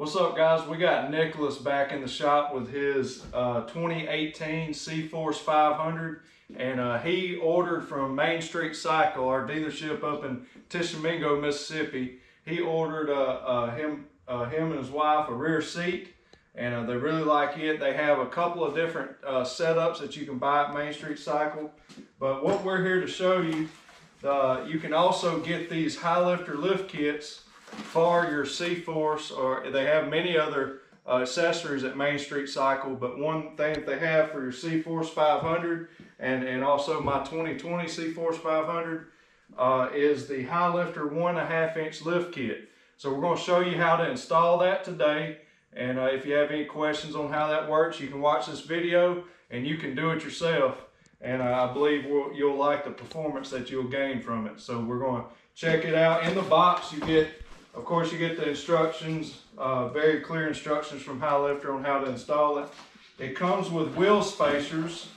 What's up, guys? We got Nicholas back in the shop with his 2018 CFoto 500, and he ordered from Main Street Cycle, our dealership up in Tishomingo, Mississippi. He ordered him and his wife a rear seat, and they really like it. They have a couple of different setups that you can buy at Main Street Cycle, but what we're here to show you, you can also get these Highlifter lift kits for your CFoto, or they have many other accessories at Main Street Cycle, but one thing that they have for your CFoto 500 and also my 2020 CFoto 500 is the Highlifter 1.5 inch lift kit. So we're going to show you how to install that today, and if you have any questions on how that works, you can watch this video and you can do it yourself, and I believe you'll like the performance that you'll gain from it. So we're going to check it out. In the box you get, of course, you get the instructions, very clear instructions from Highlifter on how to install it. It comes with wheel spacers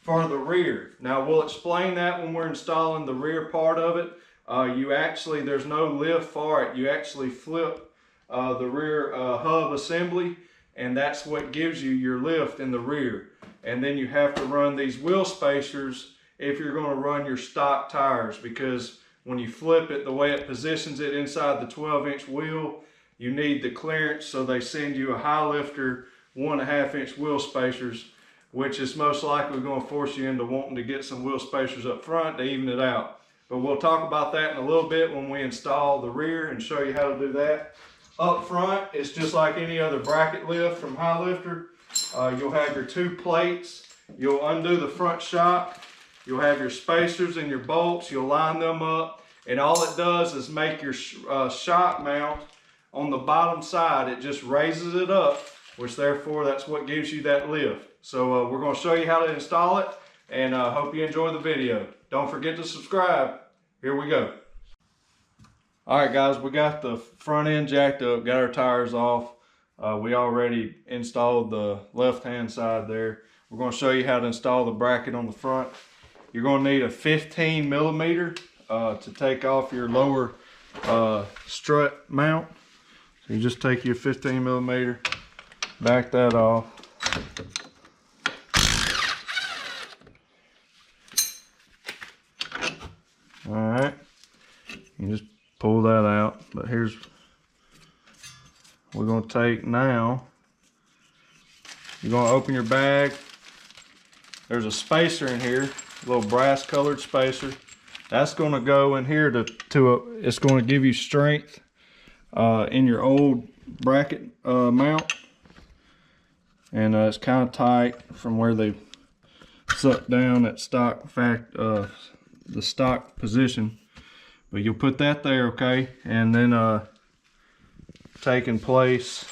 for the rear. Now we'll explain that when we're installing the rear part of it. There's no lift for it. You actually flip the rear hub assembly, and that's what gives you your lift in the rear. And then you have to run these wheel spacers if you're going to run your stock tires, because when you flip it, the way it positions it inside the 12-inch wheel, you need the clearance, so they send you a Highlifter 1.5 inch wheel spacers, which is most likely going to force you into wanting to get some wheel spacers up front to even it out. But we'll talk about that in a little bit when we install the rear and show you how to do that. Up front, it's just like any other bracket lift from Highlifter. You'll have your two plates. You'll undo the front shock. You'll have your spacers and your bolts. You'll line them up, and all it does is make your shock mount on the bottom side. It just raises it up, which therefore that's what gives you that lift. So we're going to show you how to install it, and hope you enjoy the video. Don't forget to subscribe. Here we go. All right, guys, we got the front end jacked up, got our tires off. We already installed the left-hand side there. We're going to show you how to install the bracket on the front. You're going to need a 15 millimeter to take off your lower strut mount. So you just take your 15 millimeter, back that off. All right, you just pull that out. But here's what we're going to take now. You're going to open your bag. There's a spacer in here, a little brass colored spacer. That's going to go in here it's going to give you strength in your old bracket mount. And it's kind of tight from where they suck down at the stock position. But you'll put that there, okay? And then taking place,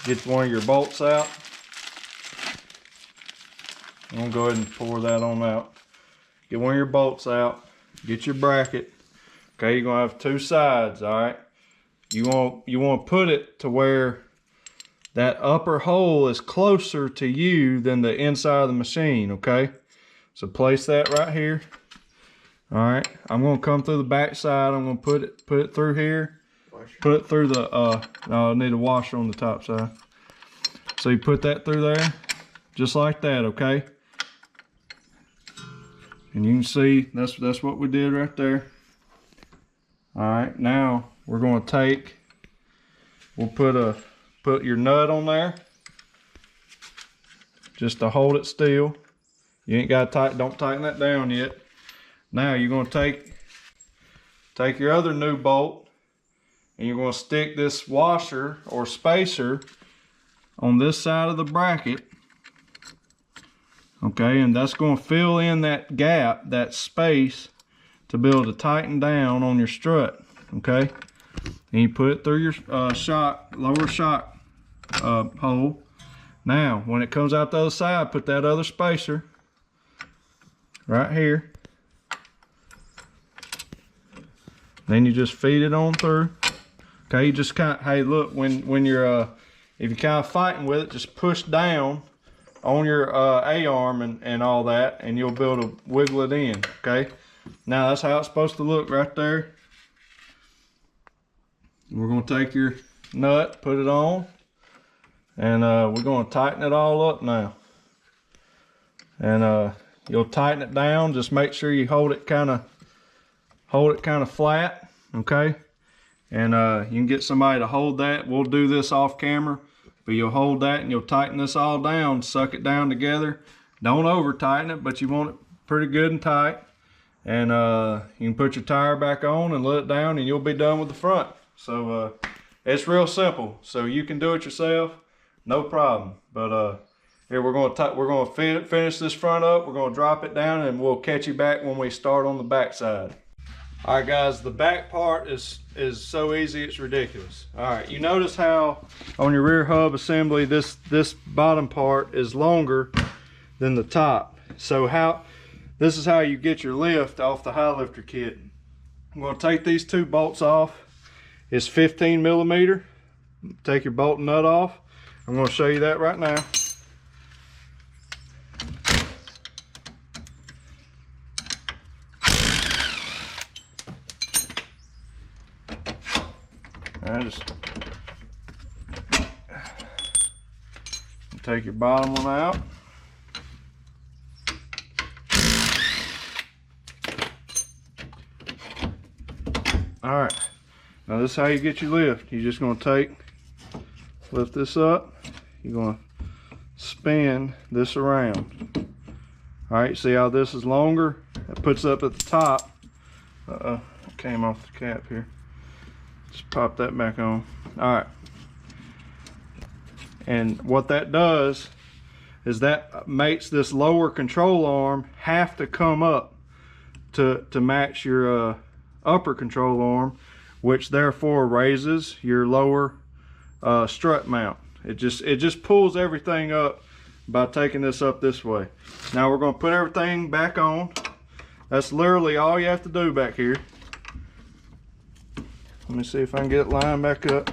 get one of your bolts out. I'm gonna go ahead and pour that on out. Get one of your bolts out, get your bracket. Okay, you're gonna have two sides, all right? You want to put it to where that upper hole is closer to you than the inside of the machine, okay? So place that right here. All right, I'm gonna come through the back side. I'm gonna put it through here. Put it through the no, I need a washer on the top side. So you put that through there, just like that, okay? And you can see that's what we did right there. All right, now we're going to we'll put your nut on there, just to hold it still. You ain't got to don't tighten that down yet. Now you're going to take your other new bolt, and you're going to stick this washer or spacer on this side of the bracket. Okay, and that's going to fill in that gap, that space, to be able to tighten down on your strut. Okay, and you put it through your lower shock hole. Now, when it comes out the other side, put that other spacer right here. Then you just feed it on through. Okay, you just kind of, hey, look, when you're if you're kind of fighting with it, just push down on your A-arm and all that, and you'll be able to wiggle it in. Okay, now that's how it's supposed to look right there. We're going to take your nut, put it on, and we're going to tighten it all up now. And you'll tighten it down. Just make sure you hold it kind of flat, okay? And you can get somebody to hold that. We'll do this off camera, but you'll hold that and you'll tighten this all down, suck it down together. Don't over tighten it, but you want it pretty good and tight. And you can put your tire back on and let it down, and you'll be done with the front. So it's real simple. So you can do it yourself, no problem. But here we're going to finish this front up. We're going to drop it down, and we'll catch you back when we start on the back side. All right, guys, the back part is so easy it's ridiculous. All right, you notice how on your rear hub assembly this bottom part is longer than the top. So this is how you get your lift off the Highlifter kit. I'm going to take these two bolts off. It's 15 millimeter. Take your bolt and nut off. I'm going to show you that right now. Just take your bottom one out. All right, now this is how you get your lift. You're just going to lift this up. You're going to spin this around. All right, see how this is longer? It puts up at the top. It came off the cap here. Just pop that back on. All right. And what that does is that makes this lower control arm have to come up to match your upper control arm, which therefore raises your lower strut mount. It just pulls everything up by taking this up this way. Now we're going to put everything back on. That's literally all you have to do back here. Let me see if I can get it lined back up.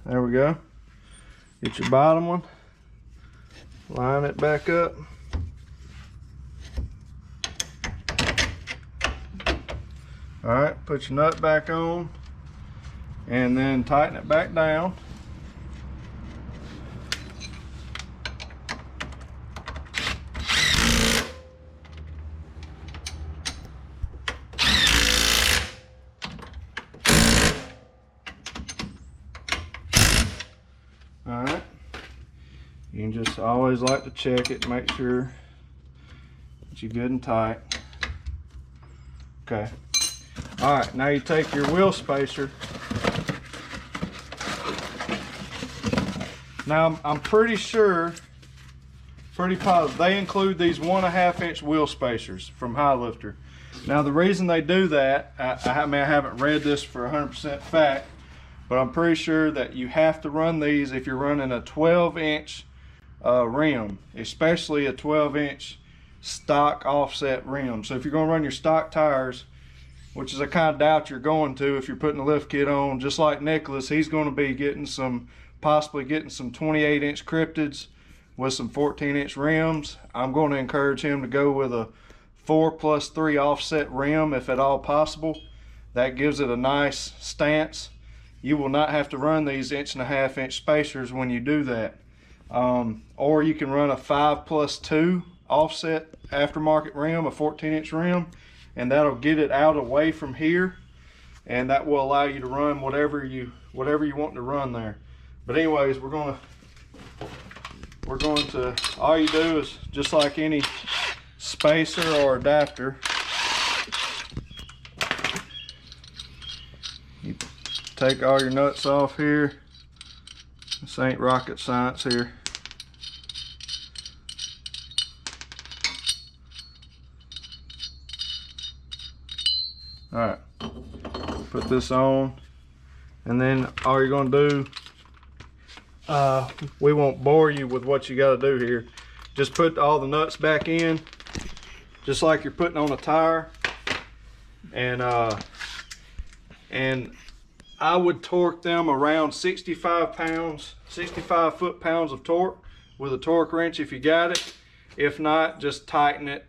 There we go. Get your bottom one. Line it back up. All right, put your nut back on and then tighten it back down. All right, you can just always like to check it, make sure that you're good and tight. Okay. All right, now you take your wheel spacer. Now I'm pretty sure, pretty positive, they include these 1.5 inch wheel spacers from Highlifter. Now the reason they do that, I mean I haven't read this for 100% fact, but I'm pretty sure that you have to run these if you're running a 12 inch rim, especially a 12 inch stock offset rim. So if you're going to run your stock tires, which is I kind of doubt you're going to if you're putting a lift kit on, just like Nicholas, he's going to be getting possibly getting some 28 inch cryptids with some 14 inch rims. I'm going to encourage him to go with a 4+3 offset rim if at all possible. That gives it a nice stance. You will not have to run these 1.5 inch spacers when you do that. Or you can run a 5+2 offset aftermarket rim, a 14 inch rim, and that'll get it out away from here, and that will allow you to run whatever you want to run there. But anyways, we're going to all you do is just like any spacer or adapter, you take all your nuts off here. This ain't rocket science here. All right, put this on, and then all you're gonna do, we won't bore you with what you gotta do here. Just put all the nuts back in, just like you're putting on a tire, and I would torque them around 65 foot-pounds of torque with a torque wrench if you got it. If not, just tighten it,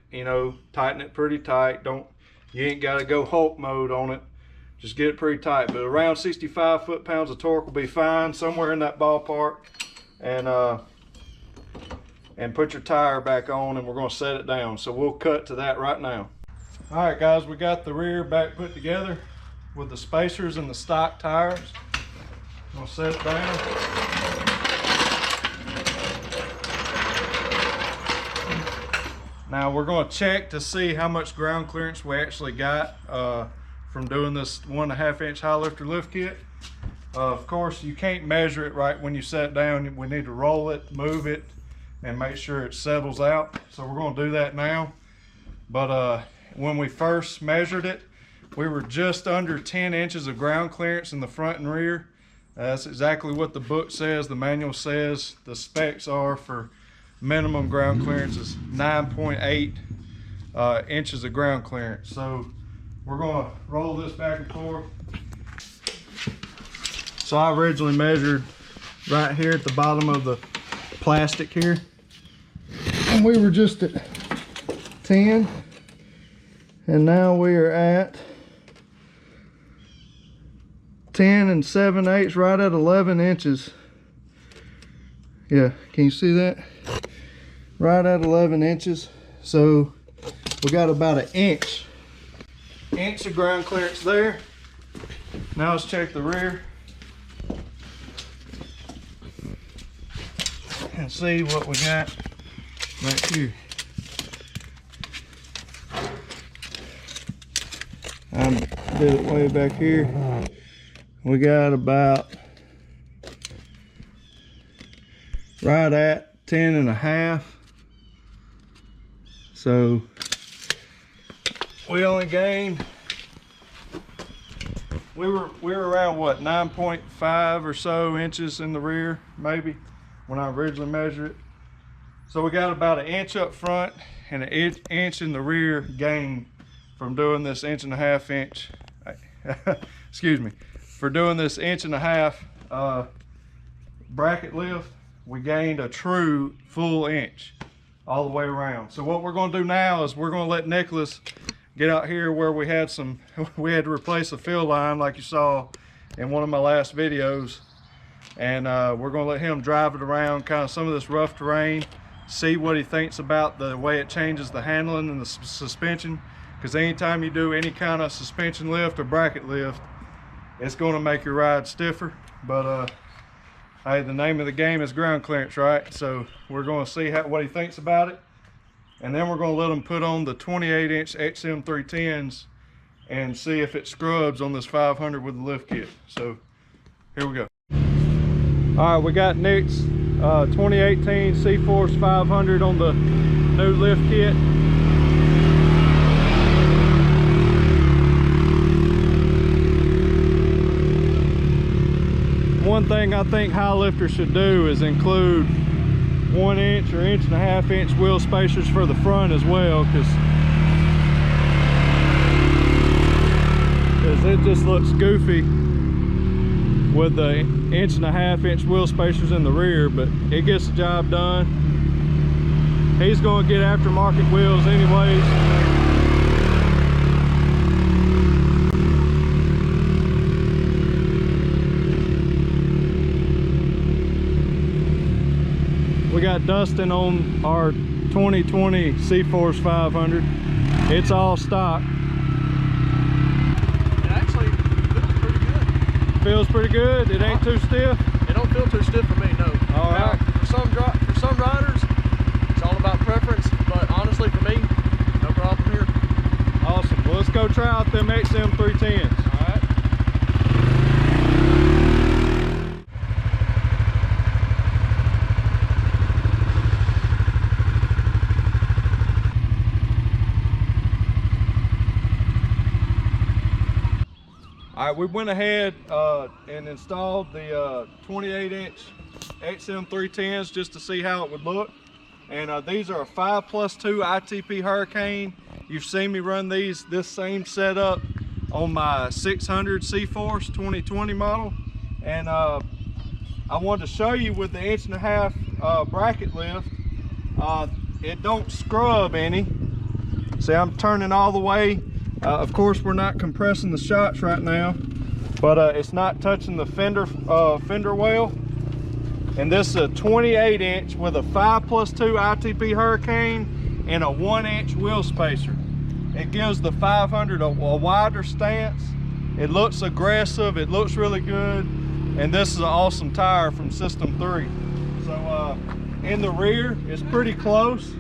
tighten it pretty tight. You ain't got to go Hulk mode on it, just get it pretty tight. But around 65 foot-pounds of torque will be fine, somewhere in that ballpark. And put your tire back on, and we're going to set it down. So we'll cut to that right now. All right, guys, we got the rear back put together with the spacers and the stock tires. I'm going to set it down. Now we're going to check to see how much ground clearance we actually got from doing this 1.5 inch Highlifter lift kit. Of course, you can't measure it right when you set it down. We need to roll it, move it, and make sure it settles out. So we're going to do that now. But when we first measured it, we were just under 10 inches of ground clearance in the front and rear. That's exactly what the book says, the manual says. The specs are for minimum ground clearance is 9.8 inches of ground clearance. So we're going to roll this back and forth. So I originally measured right here at the bottom of the plastic here, and we were just at 10, and now we are at 10 7/8, right at 11 inches. Yeah, can you see that? Right at 11 inches. So we got about an inch of ground clearance there. Now let's check the rear and see what we got right here. I did it way back here. We got about right at 10.5. So we only gained, we were around what, 9.5 or so inches in the rear, maybe, when I originally measured it. So we got about an inch up front and an inch in the rear gain from doing this 1.5 inch, excuse me, for doing this 1.5 bracket lift. We gained a true full inch all the way around. So what we're going to do now is we're going to let Nicholas get out here where we had to replace a fill line like you saw in one of my last videos. And we're going to let him drive it around kind of some of this rough terrain, see what he thinks about the way it changes the handling and the suspension. Because anytime you do any kind of suspension lift or bracket lift, it's going to make your ride stiffer. But hey, the name of the game is ground clearance, right? So we're going to see what he thinks about it, and then we're going to let him put on the 28 inch XM310s and see if it scrubs on this 500 with the lift kit. So here we go. All right, we got Nick's 2018 Cforce 500 on the new lift kit. One thing I think Highlifter should do is include 1 inch or 1.5 inch wheel spacers for the front as well, because it just looks goofy with the 1.5 inch wheel spacers in the rear, but it gets the job done. He's going to get aftermarket wheels anyways. We got Dustin on our 2020 Cforce 500. It's all stock. It actually feels pretty good. Feels pretty good? It ain't too stiff? It don't feel too stiff for me, no. All right. Now, for some riders, it's all about preference, but honestly for me, no problem here. Awesome. Well, let's go try out them XM310s. All right. All right, we went ahead and installed the 28 inch XM310s just to see how it would look. And these are a 5+2 ITP Hurricane. You've seen me run this same setup on my 600 Cforce 2020 model. And I wanted to show you with the 1.5 bracket lift, it don't scrub any. See, I'm turning all the way Of course, we're not compressing the shocks right now, but it's not touching the fender well. And this is a 28 inch with a 5+2 ITP Hurricane and a 1-inch wheel spacer. It gives the 500 a wider stance. It looks aggressive, it looks really good, and this is an awesome tire from System 3. So in the rear, it's pretty close,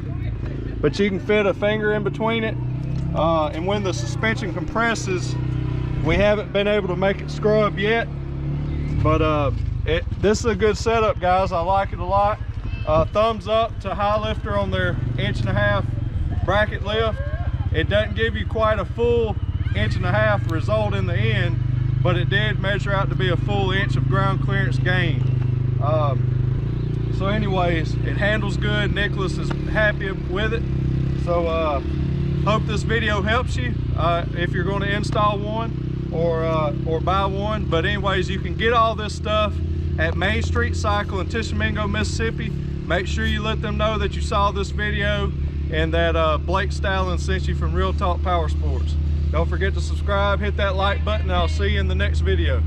but you can fit a finger in between it. And when the suspension compresses, we haven't been able to make it scrub yet, but this is a good setup, guys. I like it a lot. Thumbs up to Highlifter on their 1.5 inch bracket lift. It doesn't give you quite a full 1.5 inch result in the end, but it did measure out to be a full inch of ground clearance gain. So anyways, it handles good. Nicholas is happy with it. So hope this video helps you if you're going to install one or buy one. But anyways, you can get all this stuff at Main Street Cycle in Tishomingo, Mississippi. Make sure you let them know that you saw this video and that Blake Stallion sent you from Real Talk Power Sports. Don't forget to subscribe, hit that like button, and I'll see you in the next video.